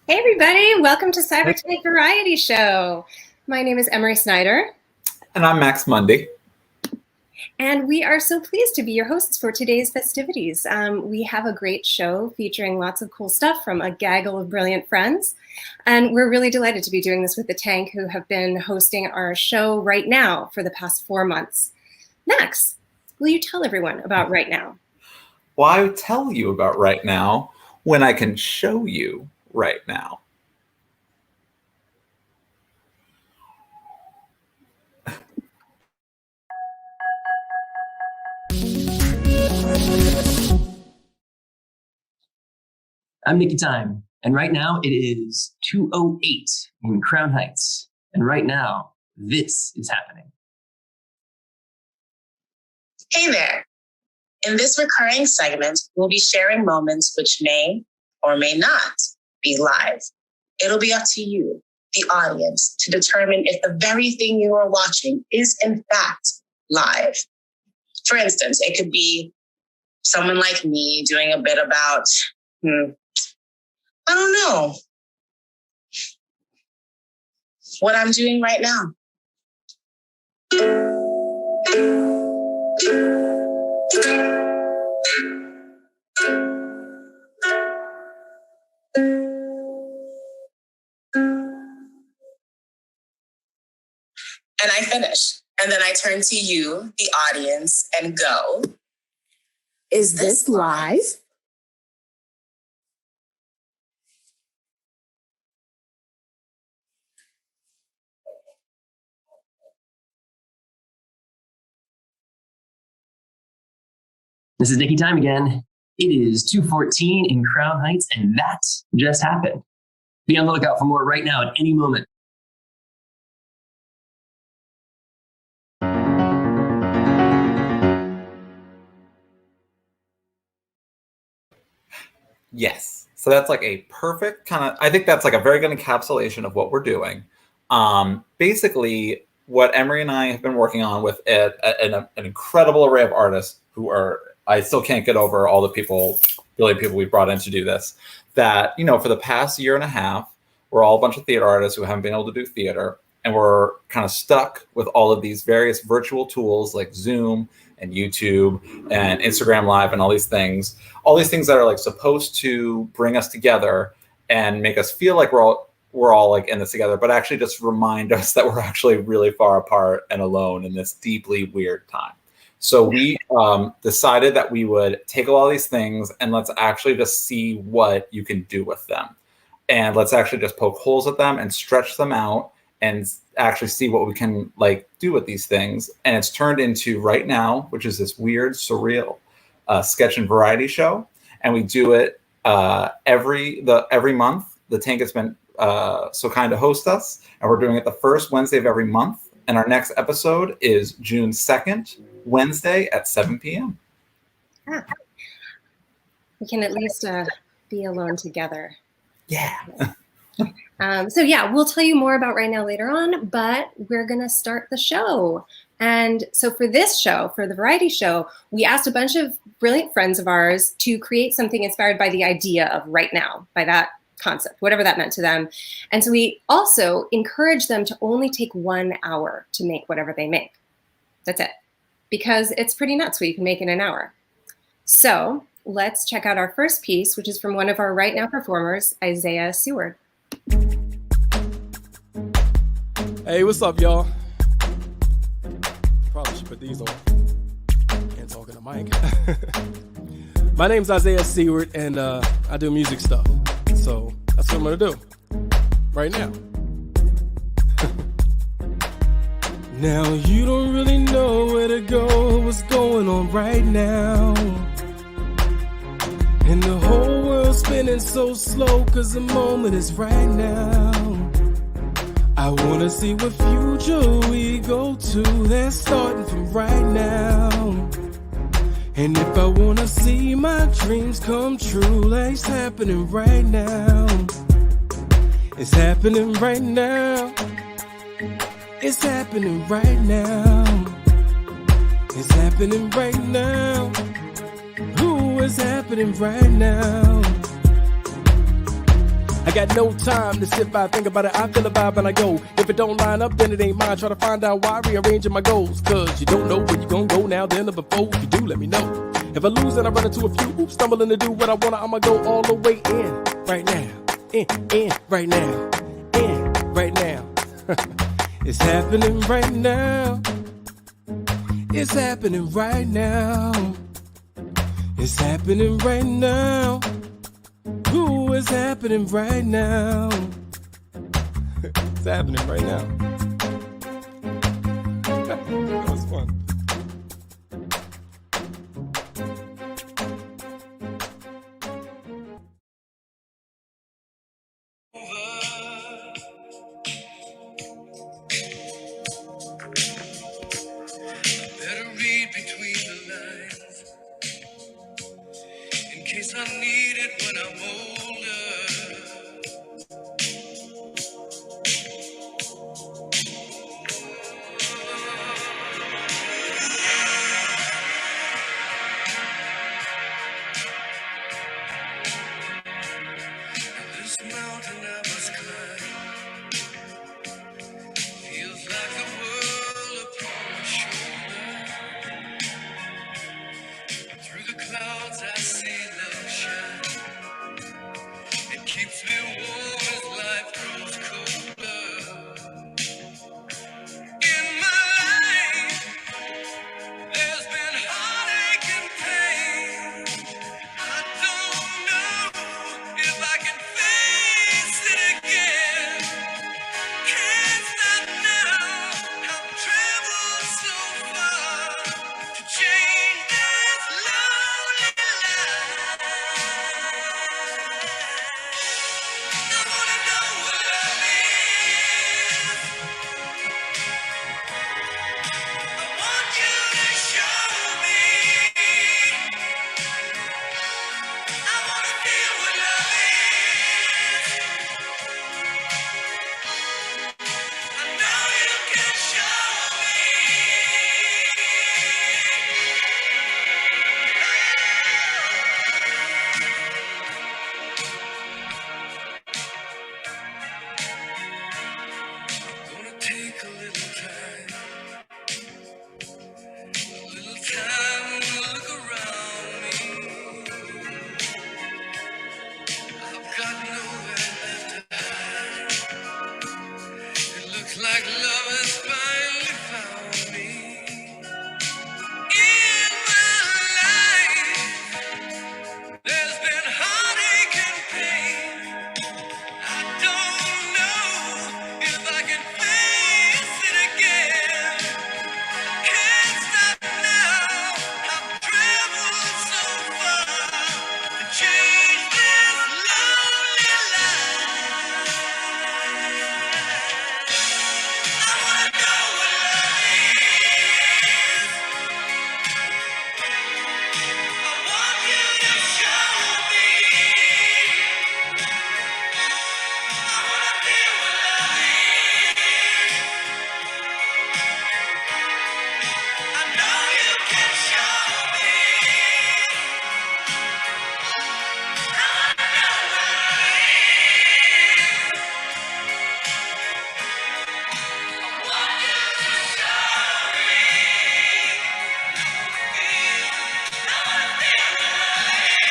Hey everybody, welcome to CyberTank Variety Show. My name is Emerie Snyder. And I'm Max Mondi. And we are so pleased to be your hosts for today's festivities. We have a great show featuring lots of cool stuff from a gaggle of brilliant friends. And we're really delighted to be doing this with the Tank, who have been hosting our show right now for the past 4 months. Max, will you tell everyone about Right Now? Why tell you about Right Now when I can show you right now? I'm Nicky Time, and right now it is 2:08 in Crown Heights. And right now, this is happening. Hey there. In this recurring segment, we'll be sharing moments which may or may not be live. It'll be up to you, the audience, to determine if the very thing you are watching is in fact live. For instance, it could be someone like me doing a bit about, I don't know, what I'm doing right now. And I finish. And then I turn to you, the audience, and go, is this live? This is Nicky Time again. It is 2:14 in Crown Heights, and that just happened. Be on the lookout for more right now at any moment. Yes. So that's like a perfect I think that's like a very good encapsulation of what we're doing. Basically, what Emerie and I have been working on with an incredible array of artists who are, I still can't get over all the brilliant people we brought in to do this, that, for the past year and a half, we're all a bunch of theater artists who haven't been able to do theater. And we're kind of stuck with all of these various virtual tools like Zoom and YouTube and Instagram Live and all these things that are like supposed to bring us together and make us feel like we're all like in this together, but actually just remind us that we're actually really far apart and alone in this deeply weird time. So we decided that we would take all these things and let's actually just see what you can do with them. And let's actually just poke holes at them and stretch them out and actually see what we can like do with these things. And it's turned into Right Now, which is this weird, surreal sketch and variety show. And we do it every month. The Tank has been so kind to host us, and we're doing it the first Wednesday of every month. And our next episode is June 2nd, Wednesday at 7 p.m. We can at least be alone together. Yeah. So yeah, we'll tell you more about Right Now later on, but we're going to start the show. And so for this show, for the variety show, we asked a bunch of brilliant friends of ours to create something inspired by the idea of Right Now, by that concept, whatever that meant to them. And so we also encouraged them to only take 1 hour to make whatever they make. That's it. Because it's pretty nuts what you can make in an hour. So let's check out our first piece, which is from one of our Right Now performers, Isaiah Seward. Hey, what's up, y'all? Probably should put these on. Can't talk in the mic. My name's Isaiah Seward, and I do music stuff. So that's what I'm gonna do right now. Now you don't really know where to go, what's going on right now. And the whole world's spinning so slow, cause the moment is right now. I wanna see what future we go to, that's starting from right now. And if I wanna see my dreams come true, that's happening right now. It's happening right now. It's happening right now. It's happening right now. Ooh, it's happening right now. I got no time to sit by, think about it. I feel a vibe and I go. If it don't line up, then it ain't mine. Try to find out why, rearranging my goals. Cause you don't know where you gon' go now, then or before. If you do, let me know. If I lose, then I run into a few. Oops, stumbling to do what I wanna. I'ma go all the way in right now. In right now. In right now. It's happening right now. It's happening right now. It's happening right now. Ooh, it's happening right now. It's happening right now. That was fun. Better read between the lines in case I need it when I'm older. This mountain I must climb feels like the world upon my shoulder. Through the clouds I see love shine. It keeps me warm as life grows colder. In my life, there's been heartache and pain. I don't know if I can face it again. Can't stop now. I've traveled so far to change this lonely life. I wanna know what love is. I want you to show me. I wanna feel what love is. I know you can show me. Gonna take a little time to look around me. I've got nowhere left to hide. It looks like love has finally found me. In my life, there's been heartache and pain. I don't know if I can face it again. Can't stop now. I've traveled so far to change this lonely life. I wanna know what love is. I want you to show me. I wanna feel what love is. I know you can show me. I wanna know what love is. I want you to show me. I wanna feel what love is.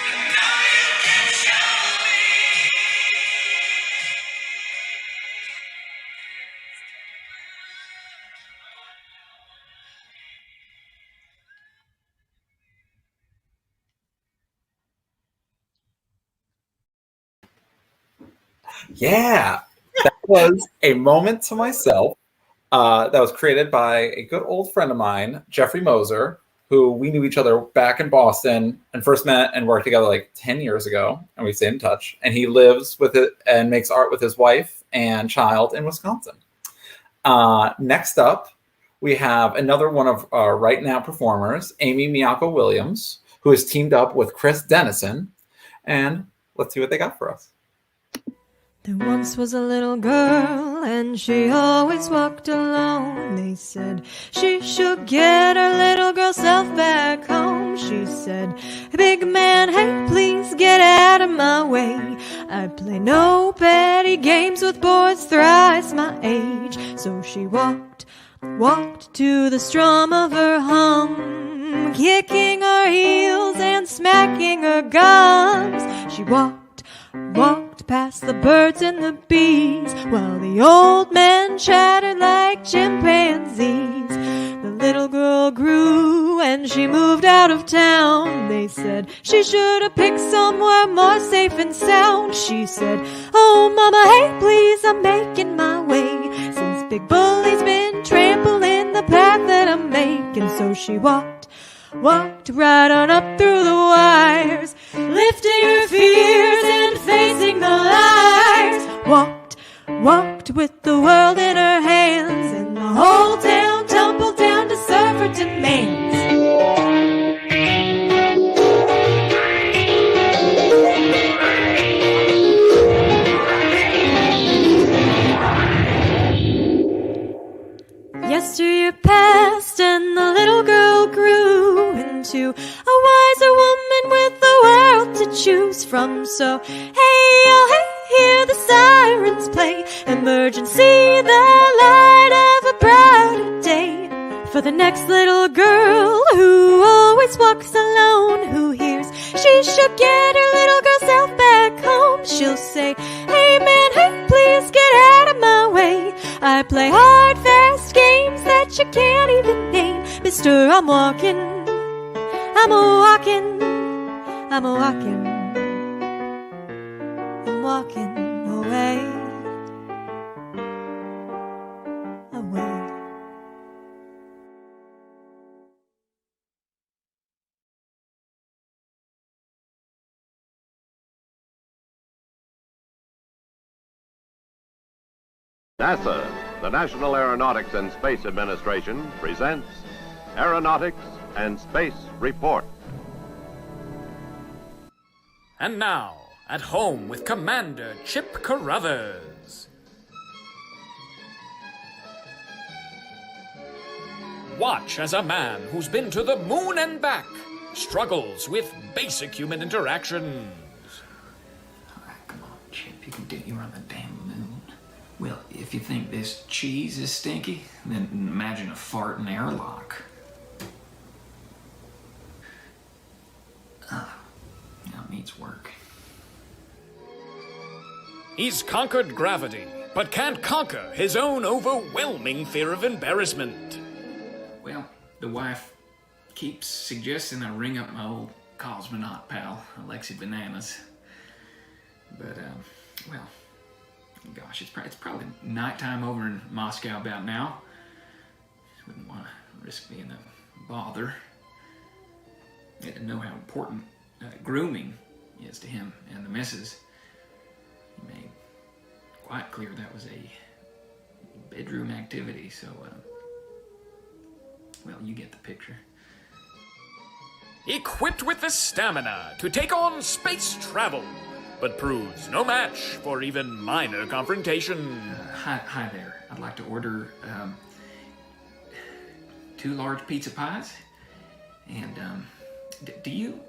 I know you can show me. Yeah, that was a moment to myself. That was created by a good old friend of mine, Jeffrey Moser, who we knew each other back in Boston and first met and worked together like 10 years ago, and we stayed in touch. And he lives with it and makes art with his wife and child in Wisconsin. Next up, we have another one of our right now performers, Amy Miyako Williams, who has teamed up with Chris Dennison. And let's see what they got for us. There once was a little girl, and she always walked alone. They said she should get her little girl self back home. She said said, "Big man, hey, please get out of my way. I play no petty games with boys thrice my age." So she walked to the strum of her hum, kicking her heels and smacking her gums. She walked past the birds and the bees, while the old men chattered like chimpanzees. The little girl grew and she moved out of town. They said she should have picked somewhere more safe and sound. She said, "Oh mama, hey please, I'm making my way, since Big Bully's been trampling the path that I'm making." So she walked right on up through the wires, lifting her fears and facing the liars. Walked with the world in her hands, and the whole town tumbled down to serve her demands. Yesteryear passed and the little girl grew into a wiser woman with the world to choose from. So hey, oh hey, hear the sirens play, emergency, the light of a brighter day. For the next little girl who always walks alone, who hears she should get her little girl self back home, she'll say, "Hey man, hey, please get out of my way. I play hard, fast games that you can't even name. Mister, I'm walking away. NASA, the National Aeronautics and Space Administration, presents Aeronautics and Space Report. And now, at home with Commander Chip Carruthers. Watch as a man who's been to the moon and back struggles with basic human interactions. All right, come on, Chip, you can do. You're on the damn moon. Well, if you think this cheese is stinky, then imagine a fart in airlock. Now it needs work. He's conquered gravity, but can't conquer his own overwhelming fear of embarrassment. Well, the wife keeps suggesting I ring up my old cosmonaut pal, Alexi Bananas. But, well, gosh, it's probably nighttime over in Moscow about now. Wouldn't want to risk being a bother. I didn't know how important grooming is to him and the missus. He made quite clear that was a bedroom activity, so, well, you get the picture. Equipped with the stamina to take on space travel, but proves no match for even minor confrontation. Hi there. I'd like to order 2 large pizza pies. And do you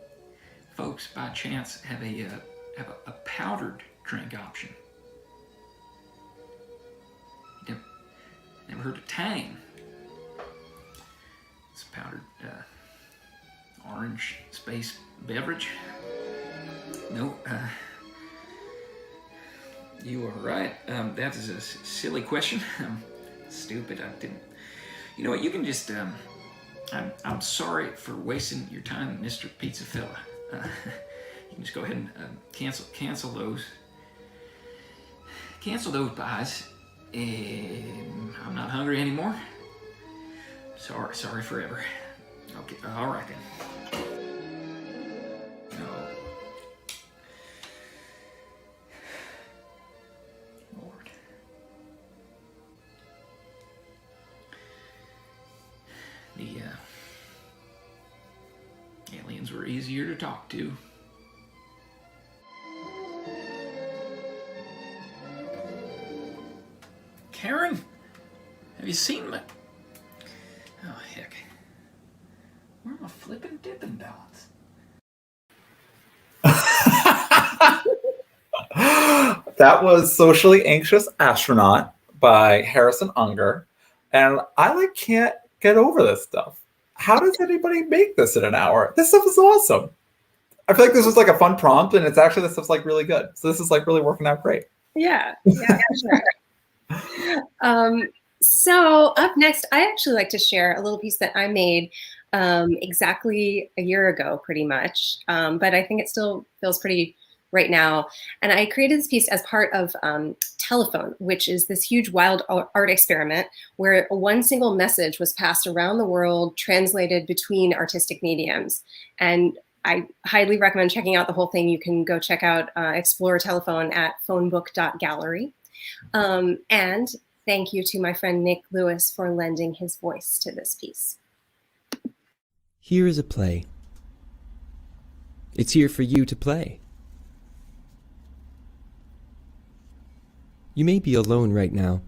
folks by chance have a powdered drink option? Never heard of Tang? It's a powdered orange space beverage. No, you are right. That is a silly question. I'm stupid. I didn't. You know what? You can just. I'm sorry for wasting your time, Mr. Pizza Fella. You can just go ahead and cancel those. Cancel those pies. I'm not hungry anymore. Sorry forever. Okay, all right then. No. Lord. The aliens were easier to talk to. Karen, have you seen my... Oh, heck. Where are my flippin' Dippin' Dots? That was Socially Anxious Astronaut by Harrison Unger. And I like can't get over this stuff. How does anybody make this in an hour? This stuff is awesome. I feel like this was like a fun prompt, and it's actually, this stuff's like really good. So this is like really working out great. Yeah, sure. So up next, I actually like to share a little piece that I made exactly a year ago, pretty much. But I think it still feels pretty right now. And I created this piece as part of Telephone, which is this huge wild art experiment where one single message was passed around the world, translated between artistic mediums. And I highly recommend checking out the whole thing. You can go check out Explore Telephone at phonebook.gallery. And thank you to my friend Nick Lewis for lending his voice to this piece. Here is a play. It's here for you to play. You may be alone right now,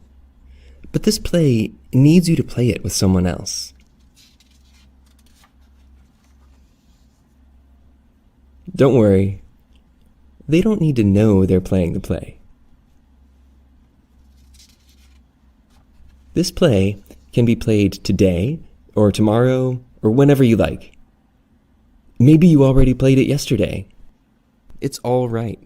but this play needs you to play it with someone else. Don't worry, they don't need to know they're playing the play. This play can be played today, or tomorrow, or whenever you like. Maybe you already played it yesterday. It's all right.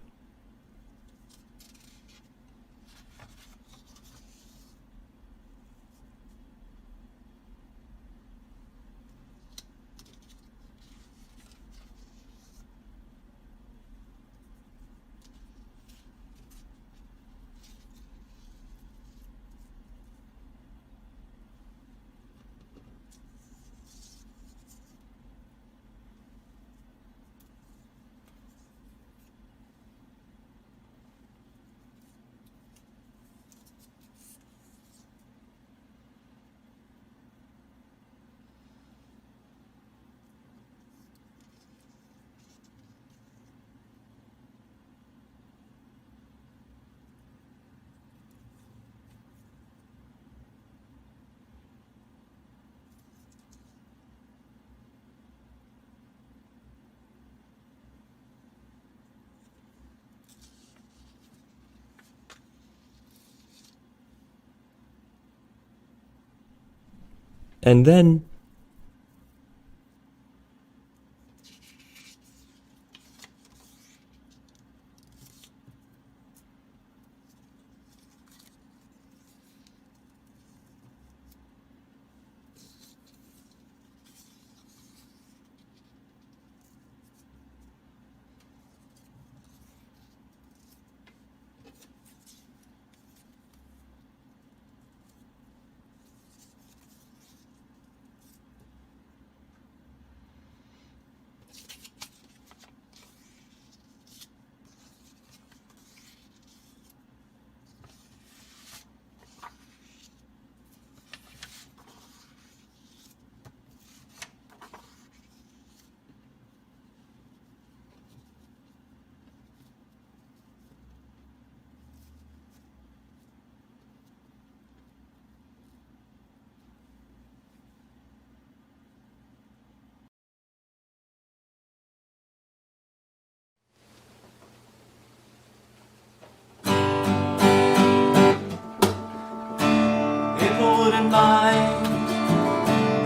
And then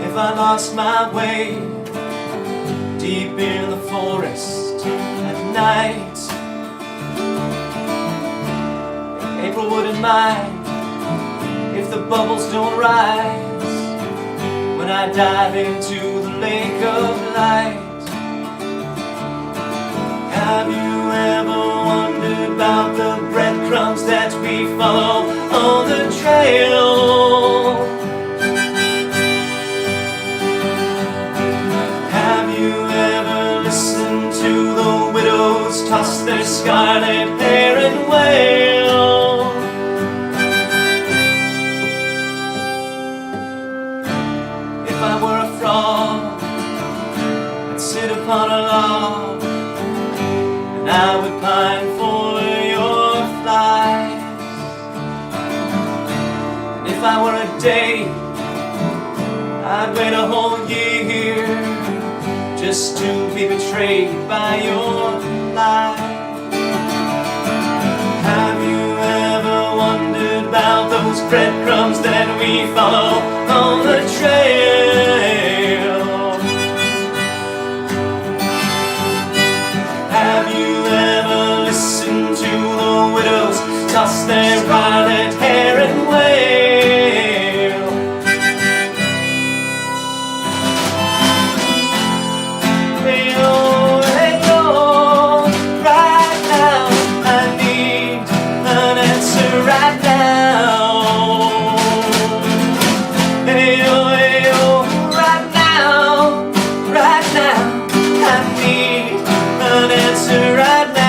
if I lost my way deep in the forest at night. April wouldn't mind if the bubbles don't rise when I dive into the lake of light. Have you ever wondered about the breadcrumbs that we follow on the trail? Have you ever listened to the widows toss their scarlet hair and wail? If I were a frog, I'd sit upon a log, and I would pine for your flies. And if I were a day, I'd wait a whole year just to be betrayed by your lies. Have you those breadcrumbs that we follow on the trail. Have you ever listened to the widows toss their violet hair and wail? Hey-oh, hey-oh, right now I need an answer right now. Hey-oh, hey-oh, right now I need an answer right now.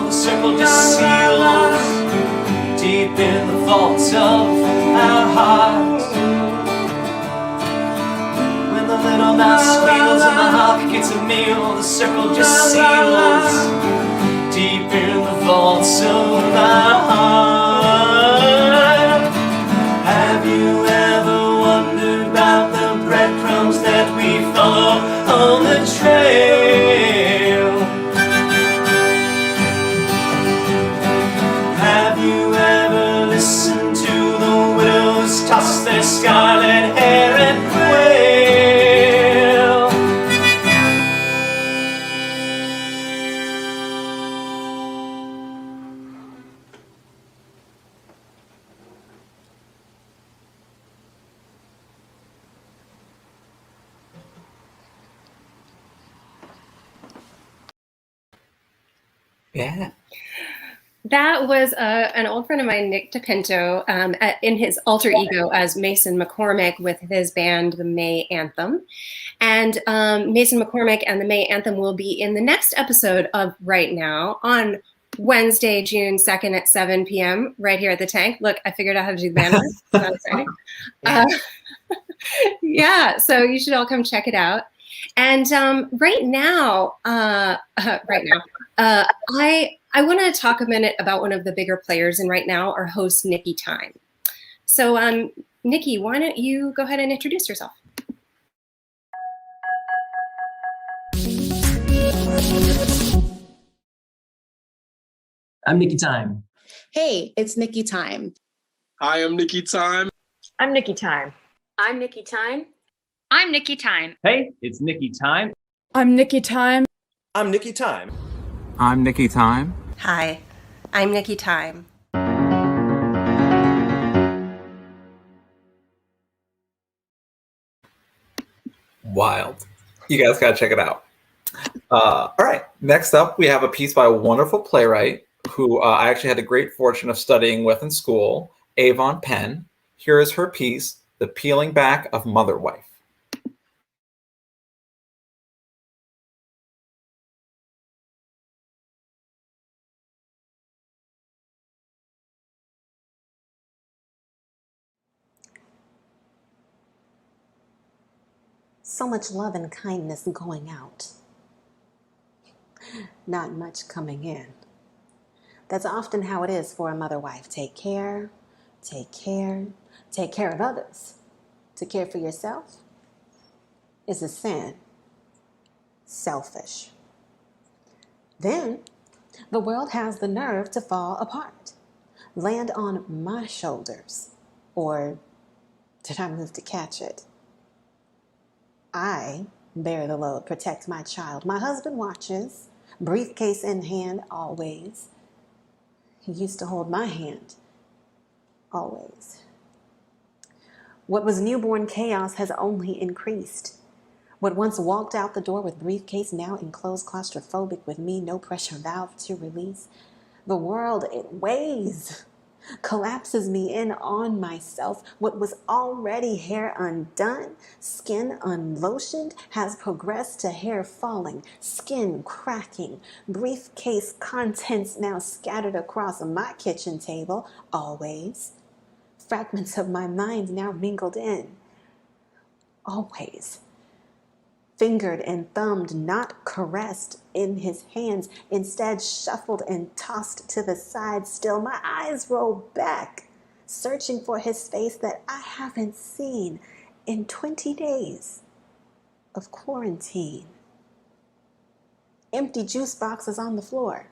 The circle just seals deep in the vaults of our hearts. When the little mouse squeals and the hawk gets a meal, the circle just seals deep in the vaults of our heart. Have you ever wondered about the breadcrumbs that we follow on the trail? Have you ever listened to the widows toss their scarlet hair and wail? Yeah. That was an old friend of mine, Nick DePinto, in his alter ego as Mason McCormick with his band, the May Anthem. And Mason McCormick and the May Anthem will be in the next episode of Right Now on Wednesday, June 2nd at 7 p.m. right here at the Tank. Look, I figured out how to do the band work. So exciting. Yeah, so you should all come check it out. And right now, I want to talk a minute about one of the bigger players in Right Now, our host, Nikki Time. So, Nikki, why don't you go ahead and introduce yourself? I'm Nikki Time. Hey, it's Nikki Time. Hi, I'm Nikki Time. I'm Nikki Time. I'm Nikki Time. I'm Nikki Time. Hey, it's Nikki Time. I'm Nikki Time. I'm Nikki Time. I'm Nikki Time. Hi, I'm Nikki Time. Wild. You guys gotta check it out. All right, next up we have a piece by a wonderful playwright who I actually had the great fortune of studying with in school, Avon Penn. Here is her piece, The Peeling Back of Mother Wife. So much love and kindness going out. Not much coming in. That's often how it is for a mother wife. Take care, take care, take care of others. To care for yourself is a sin. Selfish. Then the world has the nerve to fall apart, land on my shoulders, or did I move to catch it? I bear the load, protect my child. My husband watches, briefcase in hand always. He used to hold my hand, always. What was newborn chaos has only increased. What once walked out the door with briefcase, now enclosed claustrophobic with me, no pressure valve to release. The world, it weighs. collapses me in on myself. What was already hair undone, skin unlotioned, has progressed to hair falling, skin cracking, briefcase contents now scattered across my kitchen table, always. Fragments of my mind now mingled in, always. Fingered and thumbed, not caressed in his hands, instead shuffled and tossed to the side. Still, my eyes roll back, searching for his face that I haven't seen in 20 days of quarantine. Empty juice boxes on the floor.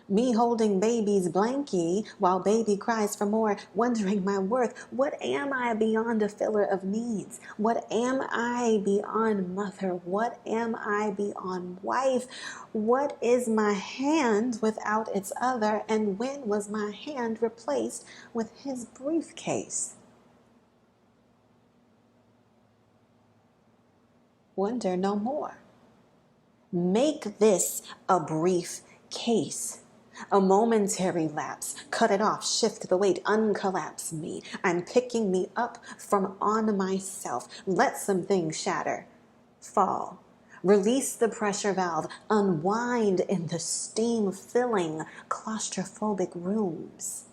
Me holding baby's blankie while baby cries for more, wondering my worth. What am I beyond a filler of needs? What am I beyond mother? What am I beyond wife? What is my hand without its other? And when was my hand replaced with his briefcase? Wonder no more. Make this a brief case. A momentary lapse, cut it off, shift the weight, uncollapse me. I'm picking me up from on myself. Let some things shatter, fall. Release the pressure valve, unwind in the steam-filling claustrophobic rooms.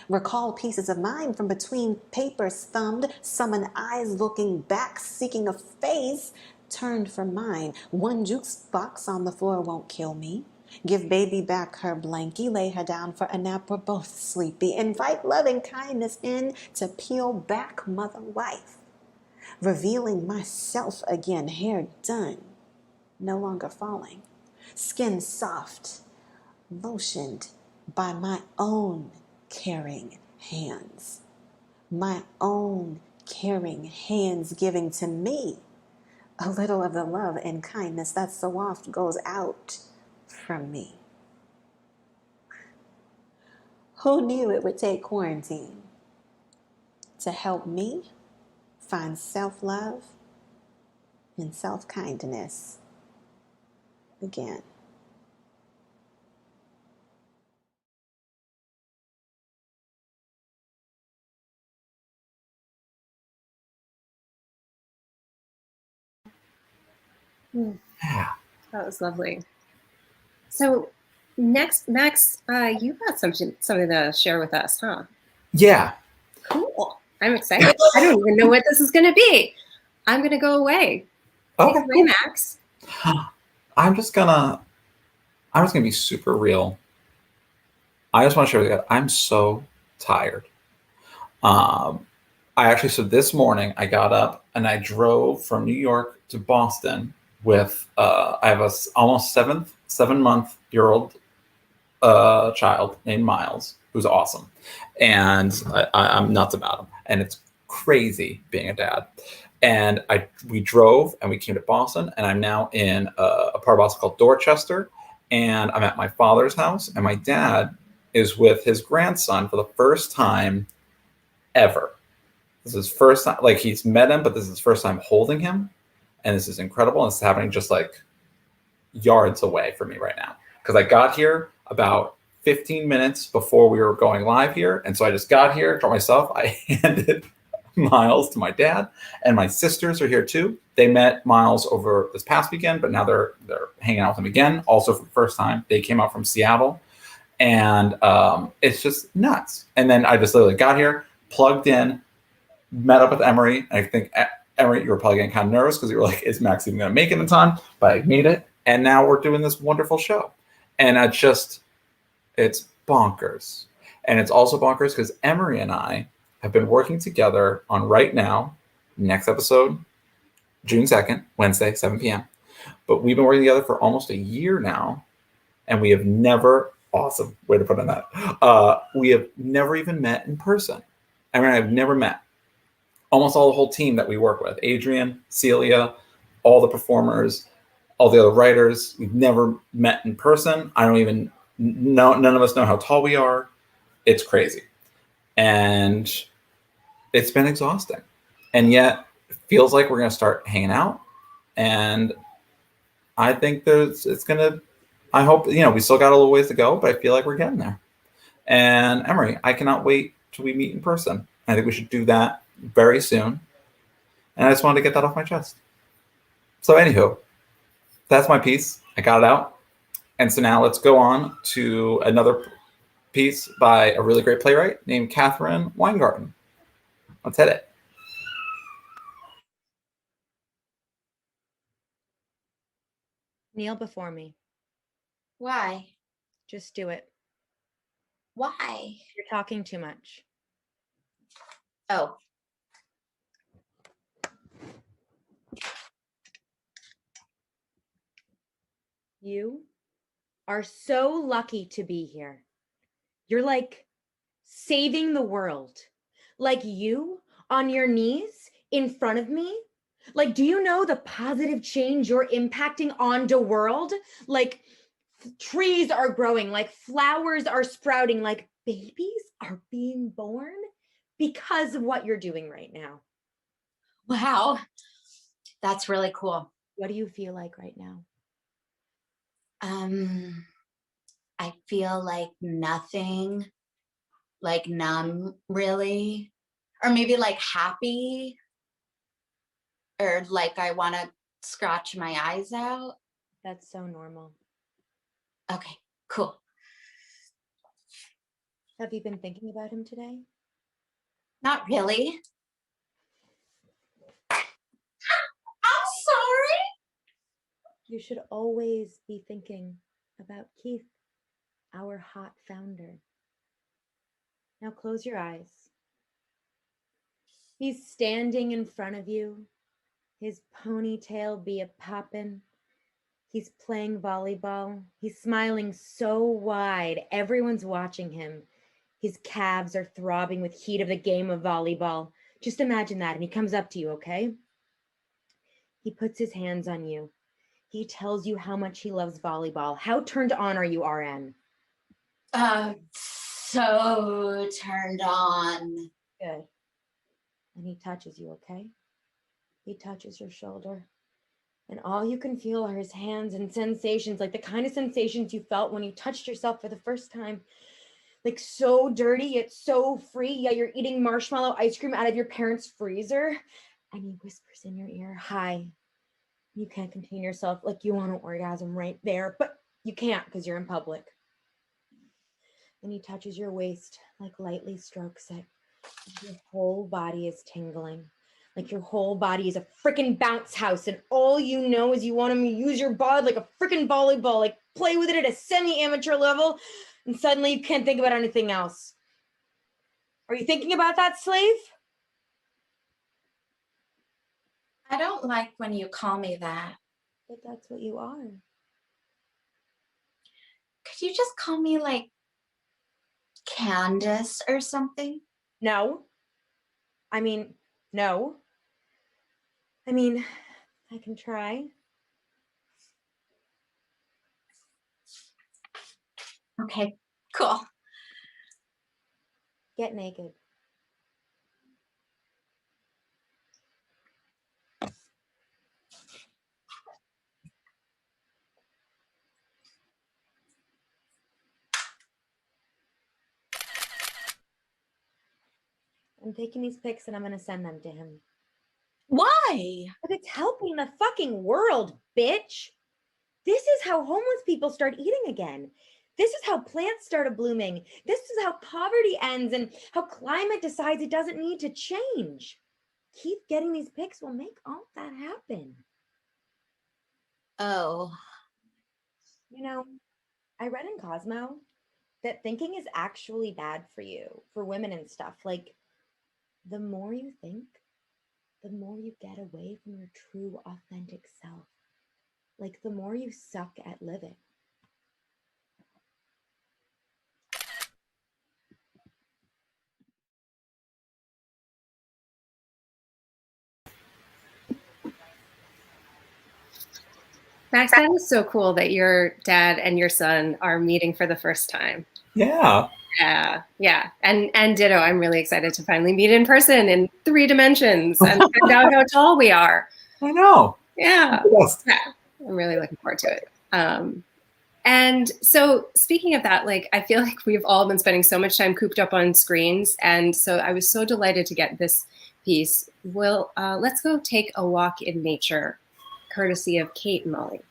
Recall pieces of mine from between papers thumbed, summon eyes looking back, seeking a face turned from mine. One juice box on the floor won't kill me. Give baby back her blankie, lay her down for a nap, we're both sleepy. Invite loving kindness in to peel back mother wife. Revealing myself again, hair done, no longer falling. Skin soft, lotioned by my own caring hands. My own caring hands giving to me a little of the love and kindness that so oft goes out from me. Who knew it would take quarantine to help me find self-love and self-kindness again? Yeah. That was lovely. So next, Max, you got something to share with us, huh? Yeah. Cool. I'm excited. I don't even know what this is going to be. I'm going to go away. Take it away, Max. I'm just gonna be super real. I just want to share with you, I'm so tired. So this morning I got up and I drove from New York to Boston with, I have a almost 7-month-year-old child named Miles, who's awesome. And I'm nuts about him. And it's crazy being a dad. And we drove and we came to Boston, and I'm now in a part of Boston called Dorchester. And I'm at my father's house, and my dad is with his grandson for the first time ever. This is his first time, like he's met him, but this is his first time holding him. And this is incredible. And it's happening just like yards away from me right now. Because I got here about 15 minutes before we were going live here. And so I just got here, dropped myself. I handed Miles to my dad, and my sisters are here too. They met Miles over this past weekend, but now they're hanging out with him again, also for the first time. They came out from Seattle, and it's just nuts. And then I just literally got here, plugged in, met up with Emerie. I think Emerie, you were probably getting kind of nervous because you were like, is Max even going to make it in time? But I made it, and now we're doing this wonderful show. And it's bonkers. And it's also bonkers because Emerie and I have been working together on Right Now, next episode, June 2nd, Wednesday, 7 p.m. But we've been working together for almost a year now, and we have never, awesome way to put on that, we have never even met in person. Emerie and I have never met. Almost all the whole team that we work with, Adrian, Celia, all the performers, all the other writers, we've never met in person. I don't even know, none of us know how tall we are. It's crazy. And it's been exhausting. And yet it feels like we're going to start hanging out. And I think I hope, we still got a little ways to go, but I feel like we're getting there. And Emerie, I cannot wait till we meet in person. I think we should do that very soon. And I just wanted to get that off my chest. So anywho, that's my piece. I got it out. And so now let's go on to another piece by a really great playwright named Catherine Weingarten. Let's hit it. Kneel before me. Why? Just do it. Why? You're talking too much. Oh. You are so lucky to be here. You're like saving the world. Like you on your knees in front of me. Like, do you know the positive change you're impacting on the world? Like, trees are growing, like flowers are sprouting, like babies are being born because of what you're doing right now. Wow. That's really cool. What do you feel like right now? I feel like nothing, like numb, really, or maybe like happy, or like I want to scratch my eyes out. That's so normal. Okay, cool. Have you been thinking about him today? Not really. I'm sorry. You should always be thinking about Keith, our hot founder. Now close your eyes. He's standing in front of you, his ponytail be a poppin'. He's playing volleyball. He's smiling so wide, everyone's watching him. His calves are throbbing with heat of the game of volleyball. Just imagine that, and he comes up to you, okay? He puts his hands on you. He tells you how much he loves volleyball. How turned on are you, RN? So turned on. Good. And he touches you, okay? He touches your shoulder. And all you can feel are his hands and sensations, like the kind of sensations you felt when you touched yourself for the first time. Like so dirty, yet so free. Yeah, you're eating marshmallow ice cream out of your parents' freezer. And he whispers in your ear, hi. You can't contain yourself, like you want an orgasm right there, but you can't because you're in public. And he touches your waist, like lightly strokes it. Your whole body is tingling. Like your whole body is a freaking bounce house, and all you know is you want to use your bod like a freaking volleyball, like play with it at a semi-amateur level, and suddenly you can't think about anything else. Are you thinking about that, slave? I don't like when you call me that. But that's what you are. Could you just call me like Candace or something? No. I mean, no. I mean, I can try. Okay, cool. Get naked. I'm taking these pics and I'm going to send them to him. Why? But it's helping the fucking world, bitch. This is how homeless people start eating again. This is how plants start blooming. This is how poverty ends and how climate decides it doesn't need to change. Keith getting these pics will make all that happen. Oh. You know, I read in Cosmo that thinking is actually bad for you, for women and stuff. Like, the more you think, the more you get away from your true, authentic self. Like, the more you suck at living. Max, that is so cool that your dad and your son are meeting for the first time. Yeah. Yeah. And ditto, I'm really excited to finally meet in person in 3 dimensions and find out how tall we are. I know. Yeah. Yes. Yeah. I'm really looking forward to it. And so speaking of that, like, I feel like we've all been spending so much time cooped up on screens. And so I was so delighted to get this piece. Well, let's go take a walk in nature, courtesy of Kate and Molly.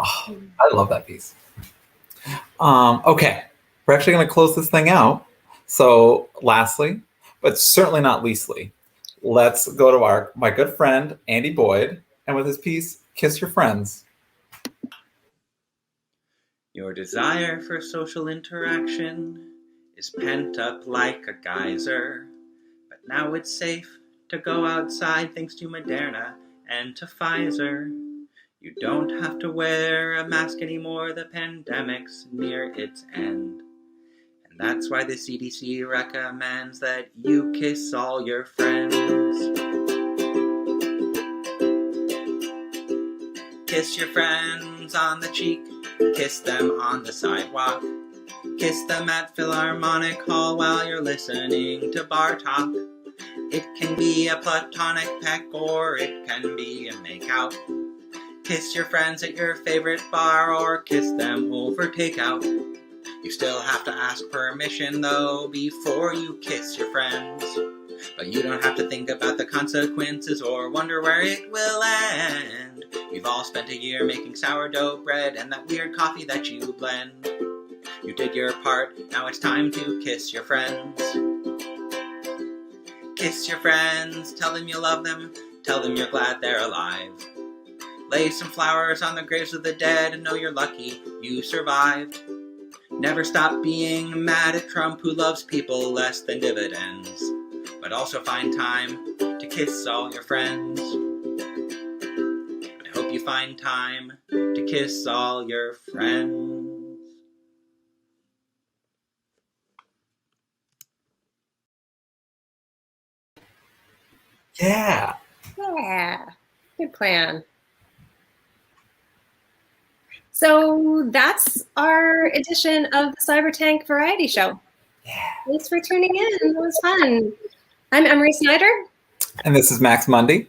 Oh, I love that piece. Okay, we're actually going to close this thing out. So lastly, but certainly not leastly, let's go to my good friend, Andy Boyd, and with his piece, Kiss Your Friends. Your desire for social interaction is pent up like a geyser, but now it's safe to go outside thanks to Moderna and to Pfizer. You don't have to wear a mask anymore, the pandemic's near its end. And that's why the CDC recommends that you kiss all your friends. Kiss your friends on the cheek, kiss them on the sidewalk, kiss them at Philharmonic Hall while you're listening to bar talk. It can be a platonic peck or it can be a makeout. Kiss your friends at your favorite bar or kiss them over takeout. You still have to ask permission though before you kiss your friends. But you don't have to think about the consequences or wonder where it will end. We've all spent a year making sourdough bread and that weird coffee that you blend. You did your part, now it's time to kiss your friends. Kiss your friends, tell them you love them, tell them you're glad they're alive. Lay some flowers on the graves of the dead and know you're lucky you survived. Never stop being mad at Trump who loves people less than dividends. But also find time to kiss all your friends. I hope you find time to kiss all your friends. Yeah. Yeah. Good plan. So that's our edition of the CyberTank Variety Show. Yeah. Thanks for tuning in. It was fun. I'm Emerie Snyder. And this is Max Mondi.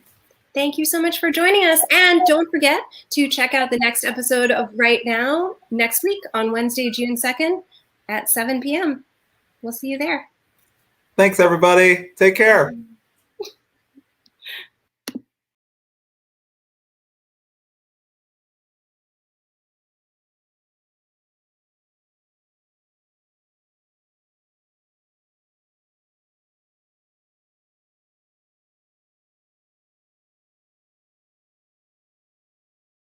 Thank you so much for joining us. And don't forget to check out the next episode of Right Now next week on Wednesday, June 2nd at 7 p.m. We'll see you there. Thanks, everybody. Take care.